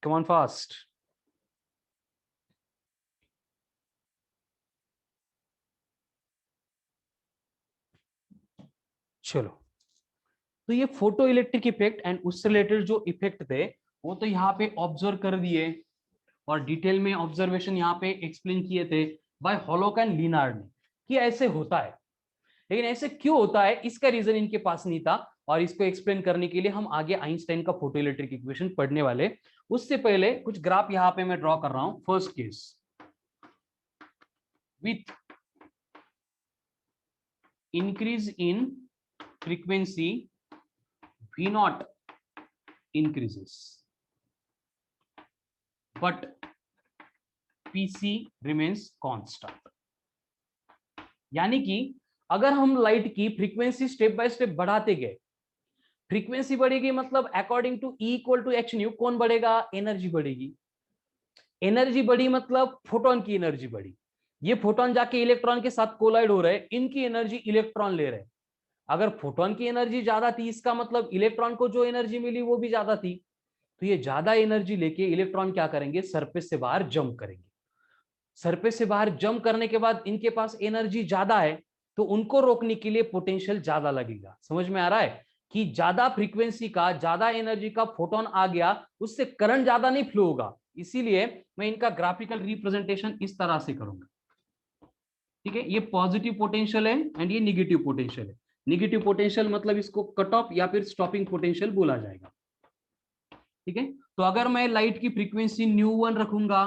come on fast। चलो, तो ये फोटो इलेक्ट्रिक इफेक्ट एंड उससे रिलेटेड जो इफेक्ट थे वो तो यहाँ पे ऑब्जर्व कर दिए और डिटेल में ऑब्जर्वेशन यहाँ पे एक्सप्लेन किए थे बाय हॉलॉक एंड लिनार्ड ने कि ऐसे होता है। लेकिन ऐसे क्यों होता है इसका रीजन इनके पास नहीं था, और इसको एक्सप्लेन करने के लिए हम आगे आइंस्टाइन का फोटो इलेक्ट्रिक इक्वेशन पढ़ने वाले। उससे पहले कुछ ग्राफ यहाँ पे मैं ड्रॉ कर रहा हूं। First case, with increase in frequency V naught increases, but PC remains constant। यानी कि अगर हम लाइट की फ्रीक्वेंसी स्टेप बाय स्टेप बढ़ाते गए, फ्रीक्वेंसी बढ़ेगी मतलब according to E equal to h nu कौन बढ़ेगा, एनर्जी बढ़ेगी। एनर्जी बढ़ी मतलब फोटोन की एनर्जी बढ़ी। ये फोटोन जाके इलेक्ट्रॉन के साथ कोलाइड हो रहे हैं, इनकी एनर्जी इलेक्ट्रॉन ले रहे हैं। अगर फोटोन की एनर्जी ज्यादा थी इसका मतलब इलेक्ट्रॉन को जो एनर्जी मिली वो भी ज्यादा थी। तो ये ज्यादा एनर्जी लेके इलेक्ट्रॉन क्या करेंगे, सरफेस से बाहर जंप करेंगे। सरफेस से बाहर जंप करने के बाद इनके पास एनर्जी ज्यादा है, तो उनको रोकने के लिए पोटेंशियल ज्यादा लगेगा। समझ में आ रहा है कि ज्यादा फ्रीक्वेंसी का, ज्यादा एनर्जी का फोटोन आ गया, उससे करंट ज्यादा नहीं फ्लो होगा। इसीलिए मैं इनका ग्राफिकल रिप्रेजेंटेशन इस तरह से करूंगा। ठीक है, ये पॉजिटिव पोटेंशियल है एंड ये निगेटिव पोटेंशियल है। निगेटिव पोटेंशियल मतलब इसको कट ऑफ या फिर स्टॉपिंग पोटेंशियल बोला जाएगा। ठीक है, तो अगर मैं लाइट की फ्रीक्वेंसी न्यू 1 रखूंगा,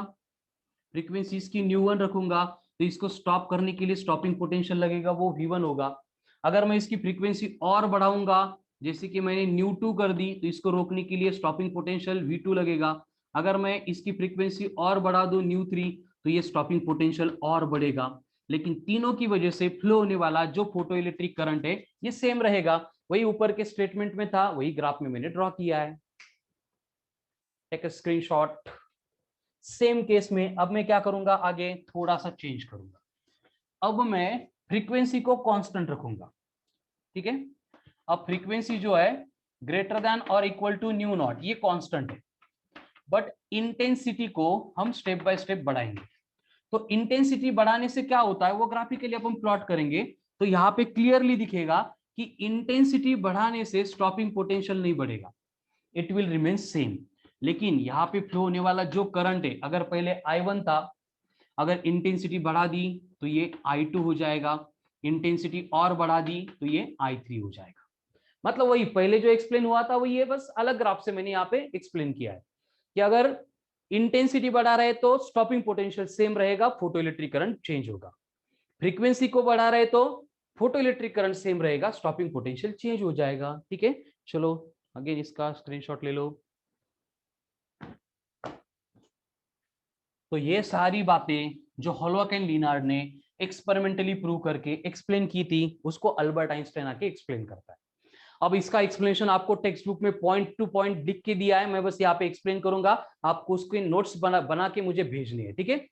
फ्रीक्वेंसी इसकी न्यू 1 रखूंगा, तो इसको स्टॉप करने के लिए स्टॉपिंग पोटेंशियल लगेगा, वो V1 होगा। अगर मैं इसकी फ्रीक्वेंसी और बढ़ाऊंगा, जैसे कि मैंने न्यू 2 कर दी, तो इसको रोकने के लिए स्टॉपिंग पोटेंशियल V2 लगेगा। अगर मैं इसकी फ्रीक्वेंसी और बढ़ा दूं न्यू 3, तो ये स्टॉपिंग पोटेंशियल और बढ़ेगा। लेकिन तीनों की वजह से फ्लो होने वाला जो फोटो इलेक्ट्रिक करंट है ये सेम रहेगा। वही ऊपर के स्टेटमेंट में था, वही ग्राफ में मैंने ड्रॉ किया है। Take a screenshot. Same case में अब मैं क्या करूंगा, आगे थोड़ा सा चेंज करूंगा। अब मैं फ्रीक्वेंसी को कांस्टेंट रखूंगा। ठीक है, अब फ्रीक्वेंसी जो है ग्रेटर देन और इक्वल टू न्यू 0, ये कांस्टेंट है। बट इंटेंसिटी को हम स्टेप बाय स्टेप बढ़ाएंगे। तो इंटेंसिटी बढ़ाने से क्या होता है वो ग्राफिकली अपन प्लॉट करेंगे, तो यहां पे क्लियरली दिखेगा कि इंटेंसिटी बढ़ाने से स्टॉपिंग पोटेंशियल नहीं बढ़ेगा, इट विल रिमेन सेम। लेकिन यहाँ पे फ्लो होने वाला जो करंट है, अगर पहले I1 था, अगर इंटेंसिटी बढ़ा दी तो ये I2 हो जाएगा, इंटेंसिटी और बढ़ा दी तो ये I3 हो जाएगा। मतलब वही पहले जो एक्सप्लेन हुआ था वही है, बस अलग ग्राफ से मैंने यहाँ पे एक्सप्लेन किया है कि अगर इंटेंसिटी बढ़ा रहे तो स्टॉपिंग पोटेंशियल सेम रहेगा, फोटो इलेक्ट्रिक करंट चेंज होगा। फ्रीक्वेंसी को बढ़ा रहे तो फोटो इलेक्ट्रिक करंट सेम रहेगा, स्टॉपिंग पोटेंशियल चेंज हो जाएगा। ठीक है, चलो अगेन इसका स्क्रीनशॉट ले लो। तो ये सारी बातें जो हॉलॉक एंड लिनार्ड ने एक्सपेरिमेंटली प्रूव करके एक्सप्लेन की थी, उसको अल्बर्ट आइंस्टाइन आके एक्सप्लेन करता है। अब इसका एक्सप्लेनेशन आपको टेक्स्ट बुक में पॉइंट टू पॉइंट लिख के दिया है, मैं बस यहाँ पे एक्सप्लेन करूंगा, आपको उसके नोट्स बना के मुझे भेजने हैं। ठीक है,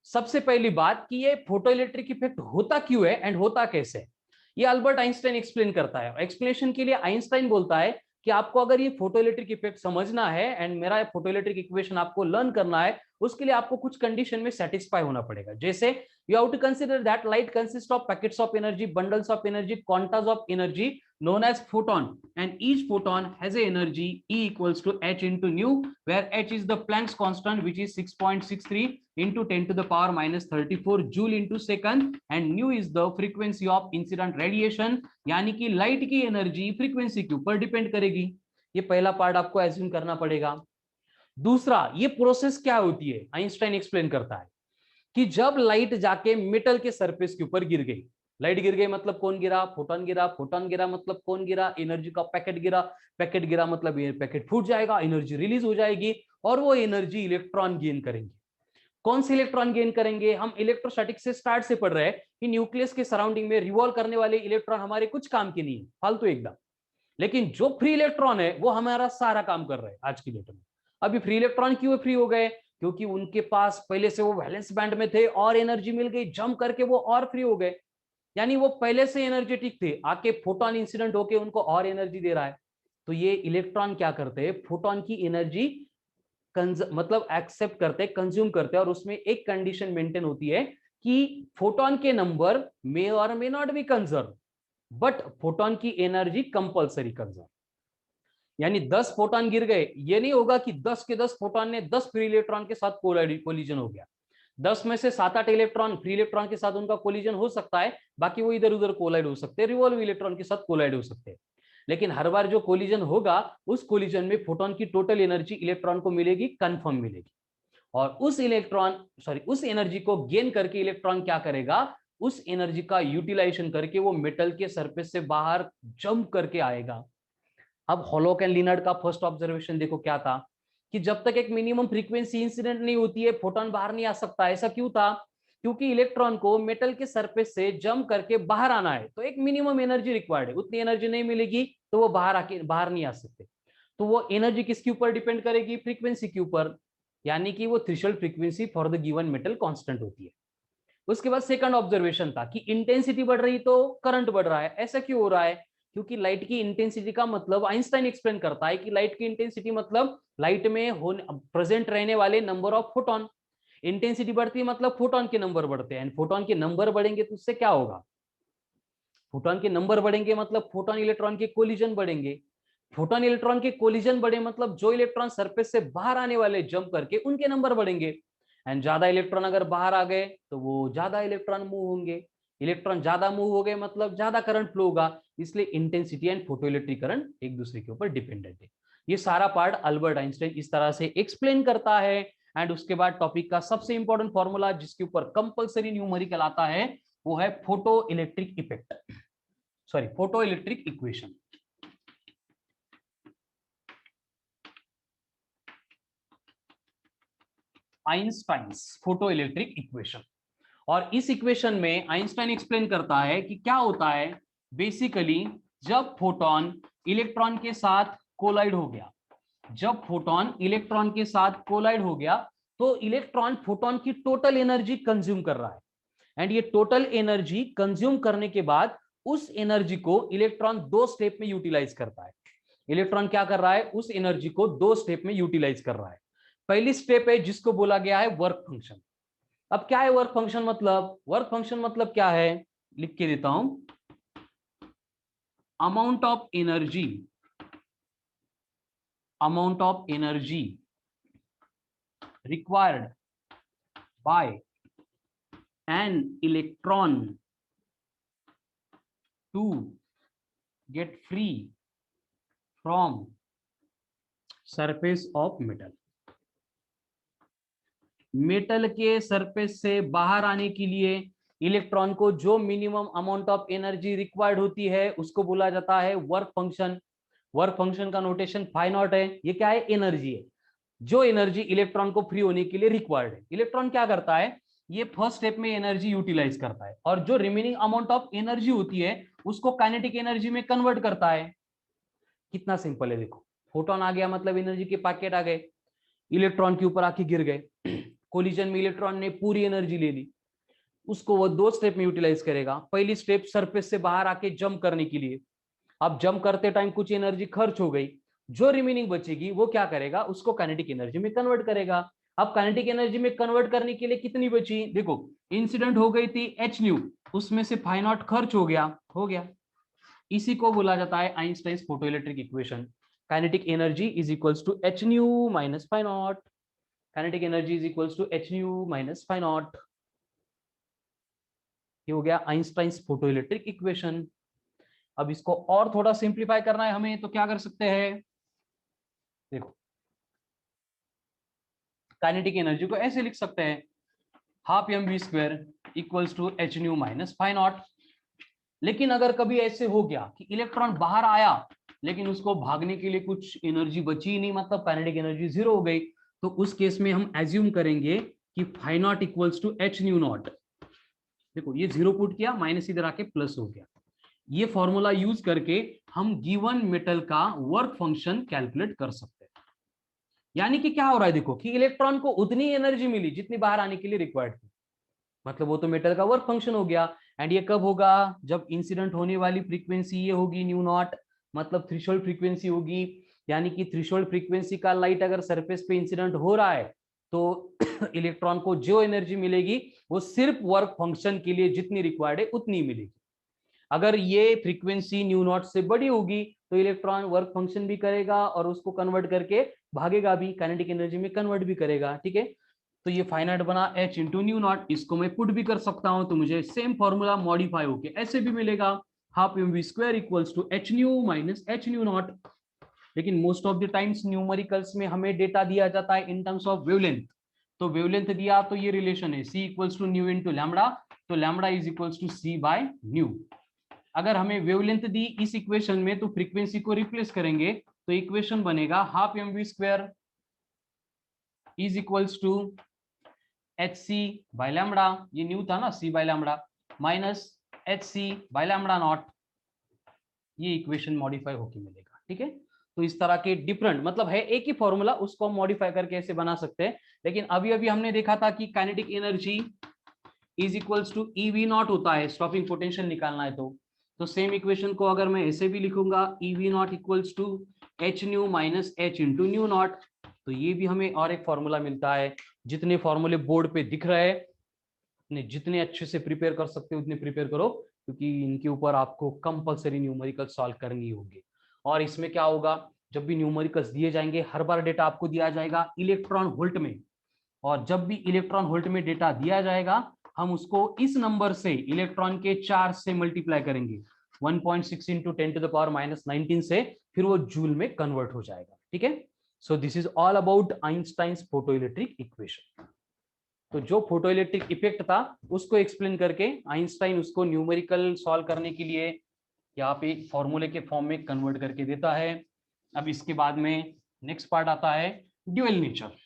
सबसे पहली बात कि ये फोटो इलेक्ट्रिक इफेक्ट होता क्यों है एंड होता कैसे है, ये अल्बर्ट आइंस्टाइन एक्सप्लेन करता है। एक्सप्लेनेशन के लिए आइंस्टाइन बोलता है कि आपको अगर ये फोटो इलेक्ट्रिक इफेक्ट समझना है एंड मेरा फोटो इलेक्ट्रिक इक्वेशन आपको लर्न करना है, उसके लिए आपको कुछ कंडीशन में सेटिस्फाई होना पड़ेगा। जैसे you have to consider that light consists of packets of energy, bundles of energy, quantas of energy known as photon, and each photon has a energy E equals to h into nu, where h is the Planck's constant which is 6.63 into 10 to the power minus 34 joule into second, and nu is the frequency of incident radiation, यानी कि लाइट की एनर्जी फ्रीक्वेंसी के ऊपर डिपेंड करेगी। ये पहला पार्ट आपको एज्यूम करना पड़ेगा। दूसरा, ये प्रोसेस क्या होती है, आइंस्टाइन एक्सप्लेन करता है कि जब लाइट जाके मेटल के सरफेस के ऊपर गिर गई, लाइट गिर गई मतलब कौन गिरा, फोटोन गिरा, फोटोन गिरा मतलब कौन गिरा, एनर्जी का पैकेट गिरा, पैकेट गिरा मतलब ये पैकेट फूट जाएगा, एनर्जी रिलीज हो जाएगी, और वो एनर्जी इलेक्ट्रॉन गेन करेंगे। कौन से इलेक्ट्रॉन गेन करेंगे, हम इलेक्ट्रोस्टैटिक से स्टार्ट से पढ़ रहे हैं कि न्यूक्लियस के सराउंडिंग में रिवॉल्व करने वाले इलेक्ट्रॉन हमारे कुछ काम के नहीं है, फालतू एकदम। लेकिन जो फ्री इलेक्ट्रॉन है वो हमारा सारा काम कर रहे हैं आज की डेट में। अभी फ्री इलेक्ट्रॉन क्यों फ्री हो गए, क्योंकि उनके पास पहले से वो वैलेंस बैंड में थे और एनर्जी मिल गई, जंप करके वो और फ्री हो गए। यानी वो पहले से एनर्जेटिक थे, आके फोटोन इंसिडेंट होके उनको और एनर्जी दे रहा है। तो ये इलेक्ट्रॉन क्या करते हैं, फोटोन की एनर्जी मतलब एक्सेप्ट करते हैं, कंज्यूम करते हैं, और उसमें एक कंडीशन मेंटेन होती है कि फोटोन के नंबर मे और may not be conserve, but photon की एनर्जी कंपल्सरी कंजर्व। यानी 10 फोटोन गिर गए, ये नहीं होगा कि 10 के 10 फोटोन ने 10 फ्री इलेक्ट्रॉन के साथ कोलिजन हो गया। 10 में से 7-8 इलेक्ट्रॉन फ्री इलेक्ट्रॉन के साथ उनका कोलिजन हो सकता है, बाकी वो इधर उधर कोलाइड हो सकते हैं, रिवॉल्व इलेक्ट्रॉन के साथ कोलाइड हो सकते हैं। लेकिन हर बार जो कोलिजन होगा, उस कोलिजन में फोटोन की टोटल एनर्जी इलेक्ट्रॉन को मिलेगी, कंफर्म मिलेगी। और उस एनर्जी को गेन करके इलेक्ट्रॉन क्या करेगा, उस एनर्जी का यूटिलाइजेशन करके वो मेटल के सरफेस से बाहर जंप करके आएगा। अब हॉलोक एंड लिनार्ड का फर्स्ट ऑब्जर्वेशन देखो क्या था कि जब तक एक मिनिमम फ्रीक्वेंसी इंसिडेंट नहीं होती है फोटोन बाहर नहीं आ सकता। ऐसा क्यों था? क्योंकि इलेक्ट्रॉन को मेटल के सरफेस से जंप करके बाहर आना है, तो एक मिनिमम एनर्जी रिक्वायर्ड है, उतनी एनर्जी नहीं मिलेगी तो वो बाहर नहीं आ सकते। तो वो एनर्जी किसके ऊपर डिपेंड करेगी? फ्रीक्वेंसी के ऊपर, यानी कि वो threshold frequency for the given metal constant होती है। उसके बाद सेकंड ऑब्जर्वेशन था कि इंटेंसिटी बढ़ रही तो करंट बढ़ रहा है। ऐसा क्यों हो रहा है? क्योंकि लाइट की इंटेंसिटी का मतलब आइंस्टाइन एक्सप्लेन करता है कि लाइट की इंटेंसिटी मतलब लाइट में प्रेजेंट रहने वाले नंबर ऑफ फोटोन। इंटेंसिटी बढ़ती है मतलब फोटोन के नंबर बढ़ते हैं, फोटोन के नंबर बढ़ेंगे तो उससे क्या होगा? फोटोन के नंबर बढ़ेंगे मतलब फोटोन इलेक्ट्रॉन के कोलिजन बढ़ेंगे। फोटोन इलेक्ट्रॉन के कोलिजन बढ़े मतलब जो इलेक्ट्रॉन सरफेस से बाहर आने वाले जंप करके उनके नंबर बढ़ेंगे। एंड ज्यादा इलेक्ट्रॉन अगर बाहर आ गए तो वो ज्यादा इलेक्ट्रॉन मूव होंगे। इलेक्ट्रॉन ज्यादा मूव हो गए मतलब ज्यादा करंट फ्लो होगा। इसलिए इंटेंसिटी एंड फोटोइलेक्ट्रिक करंट एक दूसरे के ऊपर डिपेंडेंट है। ये सारा पार्ट अल्बर्ट आइंस्टाइन इस तरह से एक्सप्लेन करता है। एंड उसके बाद टॉपिक का सबसे इंपॉर्टेंट फॉर्मूला जिसके ऊपर कंपल्सरी न्यूमेरिकल आता है वो है photo electric effect, sorry photo electric equation. Einstein's photo electric equation. और इस इक्वेशन में आइंस्टाइन एक्सप्लेन करता है कि क्या होता है। बेसिकली जब फोटोन इलेक्ट्रॉन के साथ कोलाइड हो गया, जब फोटोन इलेक्ट्रॉन के साथ कोलाइड हो गया तो इलेक्ट्रॉन फोटोन की टोटल एनर्जी कंज्यूम कर रहा है। एंड ये टोटल एनर्जी कंज्यूम करने के बाद उस एनर्जी को इलेक्ट्रॉन दो स्टेप में यूटिलाइज करता है। इलेक्ट्रॉन क्या कर रहा है? उस एनर्जी को दो स्टेप में यूटिलाइज कर रहा है। पहली स्टेप है जिसको बोला गया है वर्क फंक्शन। अब क्या है वर्क फंक्शन मतलब? वर्क फंक्शन मतलब क्या है, लिख के देता हूं। Amount of energy, amount of energy required by an electron to get free from surface of metal. Metal के सरफेस से बाहर आने के लिए इलेक्ट्रॉन को जो minimum amount of energy required होती है उसको बोला जाता है वर्क फंक्शन। वर्क फंक्शन का नोटेशन फाई नॉट है। ये क्या है? एनर्जी है, जो एनर्जी इलेक्ट्रॉन को फ्री होने के लिए रिक्वायर्ड है। इलेक्ट्रॉन क्या करता है? ये फर्स्ट स्टेप में एनर्जी यूटिलाइज करता है और जो रिमेनिंग अमाउंट ऑफ एनर्जी होती है उसको काइनेटिक एनर्जी में कन्वर्ट करता है। कितना सिंपल है देखो। फोटोन आ गया मतलब एनर्जी के पैकेट आ गए, इलेक्ट्रॉन के ऊपर आके गिर गए, कोलिजन में इलेक्ट्रॉन ने पूरी एनर्जी ले ली। उसको वो दो स्टेप में यूटिलाइज करेगा। पहली स्टेप सरफेस से बाहर आके जंप करने के लिए। अब जंप करते टाइम कुछ एनर्जी खर्च हो गई, जो रिमेनिंग बचेगी वो क्या करेगा? उसको काइनेटिक एनर्जी में कन्वर्ट करेगा। अब काइनेटिक एनर्जी में कन्वर्ट करने के लिए कितनी बची? देखो इंसिडेंट हो गई थी एच न्यू, उसमें से फाई नॉट खर्च हो गया। इसी को बोला जाता है Einstein's photoelectric equation. Kinetic energy is equals to h nu minus phi naught. Kinetic energy is equals to h nu minus phi naught. ये हो गया आइंस्टाइन्स फोटोइलेक्ट्रिक इक्वेशन। अब इसको और थोड़ा सिंप्लीफाई करना है हमें तो क्या कर सकते हैं? देखो काइनेटिक एनर्जी को ऐसे लिख सकते हैं, half m v square equals to h nu minus phi naught. लेकिन अगर कभी ऐसे हो गया कि इलेक्ट्रॉन बाहर आया लेकिन उसको भागने के लिए कुछ एनर्जी बची ही नहीं, मतलब काइनेटिक एनर्जी जीरो हो गई, तो उस केस में हम एज्यूम करेंगे कि phi naught equals to h nu naught. देखो ये जीरो पुट किया, माइनस इधर आके प्लस हो गया। ये फॉर्मूला यूज करके हम गिवन मेटल का वर्क फंक्शन कैलकुलेट कर सकते हैं। यानी कि क्या हो रहा है देखो कि इलेक्ट्रॉन को उतनी एनर्जी मिली जितनी बाहर आने के लिए रिक्वायर्ड थी, मतलब वो तो मेटल का वर्क फंक्शन हो गया। एंड ये कब होगा? जब इंसिडेंट होने वाली फ्रीक्वेंसी ये होगी न्यू नॉट, मतलब थ्रेशोल्ड फ्रीक्वेंसी होगी। यानी कि थ्रेशोल्ड फ्रीक्वेंसी का लाइट अगर सरफेस पे इंसिडेंट हो रहा है तो इलेक्ट्रॉन को जो एनर्जी मिलेगी वो सिर्फ वर्क फंक्शन के लिए जितनी रिक्वायर्ड है उतनी मिलेगी। अगर ये फ्रीक्वेंसी न्यू नॉट से बड़ी होगी तो इलेक्ट्रॉन वर्क फंक्शन भी करेगा और उसको कन्वर्ट करके भागेगा भी, काइनेटिक एनर्जी में कन्वर्ट भी करेगा। ठीक है, तो ये फाइनाइट बना h इंटू न्यू नॉट। इसको मैं पुट भी कर सकता हूं तो मुझे सेम फॉर्मूला मॉडिफाई होके ऐसे भी मिलेगा, half m v square equals to h nu minus h nu not. लेकिन most of the times numericals में हमें डेटा दिया जाता है इन टर्म्स ऑफ वेवलेंथ। तो वेवलेंथ दिया तो ये रिलेशन है c equals to nu into lambda, तो lambda is equals to c by nu. अगर हमें वेवलेंथ दी इस इक्वेशन में तो फ्रीक्वेंसी को रिप्लेस करेंगे तो इक्वेशन बनेगा half m v square is equals to h c by lambda, ये न्यू था ना, c by lambda minus h c by lambda not, ये इक्वेशन मॉडिफाई होके मिलेगा। ठीक है, तो इस तरह के डिफरेंट, मतलब है एक ही फॉर्मूला, उसको हम मॉडिफाई करके ऐसे बना सकते हैं। लेकिन अभी अभी हमने देखा था कि kinetic energy is equals to eV naught होता है, स्टॉपिंग पोटेंशियल निकालना है तो सेम इक्वेशन को अगर मैं ऐसे भी लिखूंगा, eV naught equals to h nu minus h into nu naught, तो ये भी हमें और एक फॉर्मूला मिलता है। जितने फॉर्मूले बोर्ड पे दिख रहे हैं, जितने अच्छे से प्रिपेयर कर सकते हो उतने प्रिपेयर करो, क्योंकि इनके ऊपर आपको कंपलसरी न्यूमेरिकल सॉल्व करनी होगी। और इसमें क्या होगा, जब भी न्यूमेरिकल्स दिए जाएंगे, हर बार डेटा आपको दिया जाएगा इलेक्ट्रॉन वोल्ट में, और जब भी इलेक्ट्रॉन वोल्ट में डेटा दिया जाएगा, हम उसको इस नंबर से, इलेक्ट्रॉन के चार्ज से मल्टीप्लाई करेंगे, 1.6 इंटू 10⁻⁻19 से, फिर वो जूल में कन्वर्ट हो जाएगा। ठीक है, so this is all about Einstein's photoelectric equation. तो जो फोटोइलेक्ट्रिक इफेक्ट था उसको एक्सप्लेन करके आइंस्टाइन उसको न्यूमेरिकल सॉल्व करने के लिए यहाँ पे फॉर्मूले के फॉर्म में कन्वर्ट करके देता है। अब इसके बाद में नेक्स्ट पार्ट आता है ड्यूअल नेचर।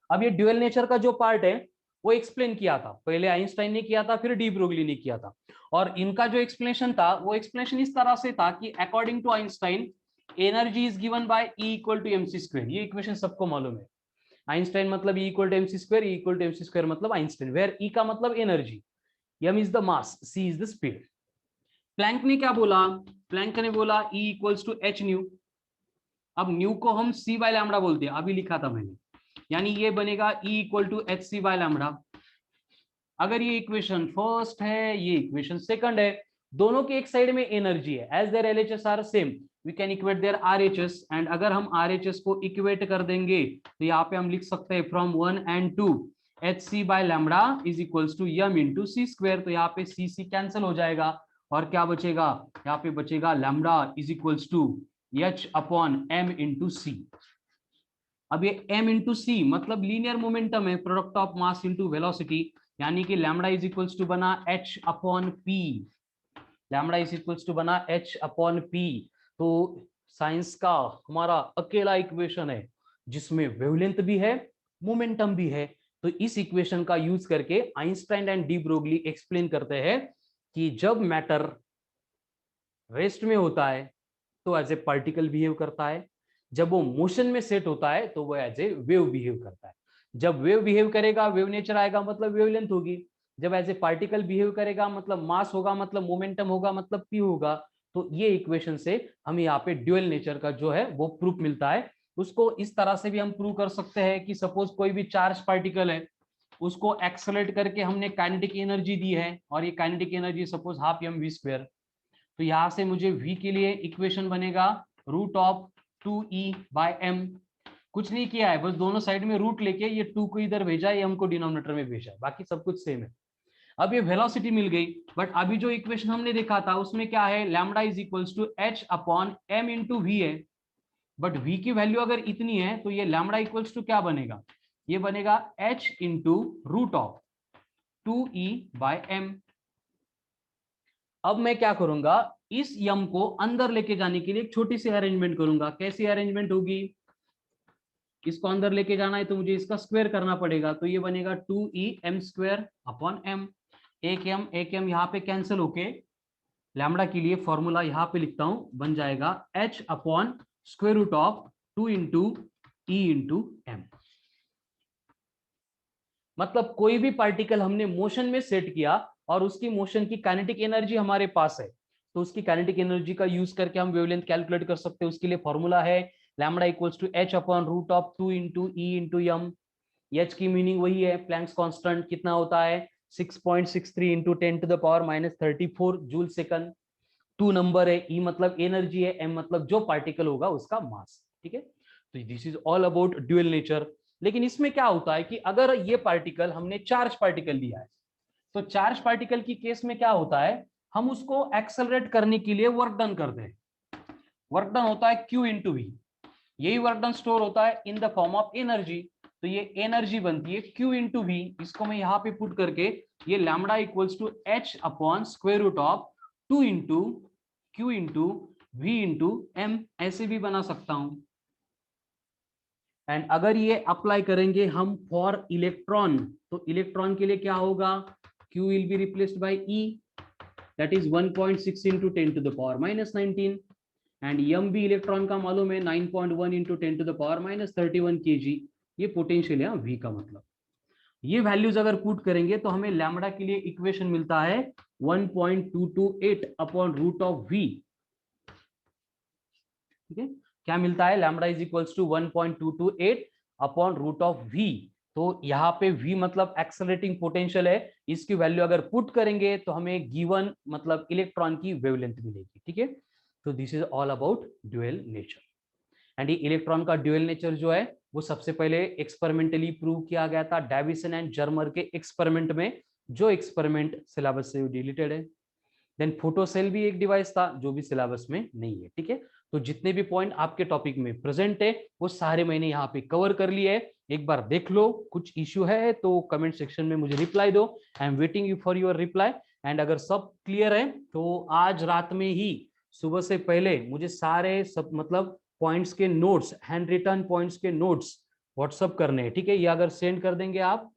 अब ये ड्यूअल नेचर का जो पार्ट है वो एक्सप्लेन किया था, पहले आइंस्टाइन ने किया था, फिर डी ब्रोगली ने किया था। और इनका जो एक्सप्लेनेशन था वो एक्सप्लेनेशन इस तरह से था कि according to Einstein energy is given by E equal to mc square. ये इक्वेशन सबको मालूम है। आइंस्टाइन मतलब E equal to mc square, E equal to mc square मतलब आइंस्टाइन, वेयर ई का मतलब energy, m is the mass, c is the speed. Planck ने क्या बोला, प्लैंक ने बोला E equals to h nu. अब न्यू को हम सी बाय लैम्बडा बोलते हैं, अभी लिखा था मैंने, यानी ये बनेगा E equal to h c by lambda. अगर ये इक्वेशन फर्स्ट है, ये इक्वेशन सेकंड है, दोनों की एक साइड में एनर्जी है, as their LHS are same, we can equate their RHS, and अगर हम आरएचएस को इक्वेट कर देंगे तो यहाँ पे हम लिख सकते हैं from 1 and 2 h c by lambda is equals to m into c square. तो यहाँ पे सी सी कैंसिल हो जाएगा और क्या बचेगा, यहाँ पे बचेगा lambda is equals to H upon M into c. अब ये m इंटू सी मतलब लीनियर मोमेंटम है, product of mass into velocity, यानी कि लैम्बडा इज इक्वल्स टू बना h upon p, lambda is equals to बना h अपॉन p। तो साइंस का हमारा अकेला इक्वेशन है जिसमें वेवलेंथ भी है, मोमेंटम भी है। तो इस इक्वेशन का यूज करके Einstein and de Broglie explain करते हैं कि जब मैटर रेस्ट में होता है तो एज ए पार्टिकल बिहेव करता है, जब वो मोशन में सेट होता है तो वो एज ए वेव बिहेव करता है। जब वेव बिहेव करेगा, वेव नेचर आएगा मतलब वेवलेंथ होगी। जब एज ए पार्टिकल बिहेव करेगा मतलब मास होगा, मतलब मोमेंटम होगा, मतलब पी होगा। तो ये इक्वेशन से हमें यहाँ पे ड्यूअल नेचर का जो है वो प्रूफ मिलता है। उसको इस तरह से भी हम प्रूव कर सकते हैं कि सपोज कोई भी चार्ज पार्टिकल है, उसको एक्सेलरेट करके हमने काइनेटिक एनर्जी दी है, और ये kinetic energy suppose half m v square. तो यहां से मुझे v के लिए इक्वेशन बनेगा root of 2e by m। कुछ नहीं किया है, बस दोनों साइड में रूट लेके ये 2 को इधर भेजा है, m को डिनोमिनेटर में भेजा है, बाकी सब कुछ सेम है। अब ये वेलोसिटी मिल गई, बट अभी जो इक्वेशन हमने देखा था उसमें क्या है, lambda is equals to H upon M into V है। बट v की वैल्यू अगर इतनी है तो ये लैम्बडा इक्वल्स टू क्या बनेगा, ये बनेगा h into root of 2e by m। अब मैं क्या करूंगा, इस यम को अंदर लेके जाने के लिए एक छोटी सी अरेंजमेंट करूंगा। कैसी अरेंजमेंट होगी, इसको अंदर लेके जाना है तो मुझे इसका स्क्वायर करना पड़ेगा, तो ये बनेगा 2e m square upon m। एक m यहाँ पे कैंसिल होके लैम्बडा के लिए फॉर्मूला यहाँ पे लिखता हूं, बन जाएगा h upon square root of 2 into E into M. मतलब कोई भी पार्टिकल हमने मोशन में सेट किया और उसकी मोशन की काइनेटिक एनर्जी हमारे पास है, तो उसकी काइनेटिक एनर्जी का यूज करके हम वेवलेंथ कैलकुलेट कर सकते हैं। उसके लिए फॉर्मूला है lambda equals to H upon root of 2 into E into M. H की मीनिंग वही है, प्लैंक्स कांस्टेंट कितना होता है 6.63 इंटू 10⁻⁻34 जूल सेकंड। 2 नंबर है, ई मतलब एनर्जी है, एम मतलब जो पार्टिकल होगा उसका मास। ठीक है, तो this is all about dual nature. लेकिन इसमें क्या होता है कि अगर ये पार्टिकल हमने चार्ज पार्टिकल लिया है, तो चार्ज पार्टिकल की केस में क्या होता है, हम उसको एक्सेलरेट करने के लिए वर्क डन करते हैं। वर्क डन होता है Q इंटू वी, यही वर्क डन स्टोर होता है इन द फॉर्म ऑफ एनर्जी। तो ये एनर्जी बनती है Q इंटू वी, इसको मैं यहाँ पे पुट करके ये lambda equals to H upon square root of 2 into Q into V into M, ऐसे भी बना सकता हूं। एंड अगर ये अप्लाई करेंगे हम फॉर इलेक्ट्रॉन, तो इलेक्ट्रॉन के लिए क्या होगा, Q will be replaced by E, that is 1.6 into 10 to the power minus 19, and M भी इलेक्ट्रॉन का मालूम है 9.1 into 10 to the power minus 31 kg, ये पोटेंशियल है V का मतलब। ये वैल्यूज अगर पुट करेंगे तो हमें लैम्बडा के लिए इक्वेशन मिलता है 1.228 अपॉन रूट ऑफ V। ठीक है, क्या मिलता है, lambda is equals to 1.228 upon root of V। तो यहाँ पे V मतलब एक्सेलरेटिंग पोटेंशियल है, इसकी वैल्यू अगर पुट करेंगे तो हमें गिवन मतलब इलेक्ट्रॉन की वेवलेंथ मिलेगी। ठीक है, तो this is all about dual nature. And ये इलेक्ट्रॉन का ड्यूअल नेचर जो है वो सबसे पहले एक्सपेरिमेंटली प्रूव किया गया था डेविसन एंड जर्मर के एक्सपेरिमेंट में, जो एक्सपेरिमेंट सिलेबस से डिलीटेड है। देन फोटोसेल भी एक डिवाइस था जो भी सिलेबस में नहीं है। ठीक है, तो जितने भी पॉइंट आपके टॉपिक में प्रेजेंट है वो सारे मैंने यहाँ पे कवर कर लिए है, एक बार देख लो। कुछ इश्यू है तो कमेंट सेक्शन में मुझे रिप्लाई दो, I am waiting you for your reply. And अगर सब क्लियर है तो आज रात में ही सुबह से पहले मुझे सारे सब मतलब पॉइंट्स के नोट्स, हैंड रिटन पॉइंट्स के नोट्स व्हाट्सअप करने हैं। ठीक है, ये अगर सेंड कर देंगे आप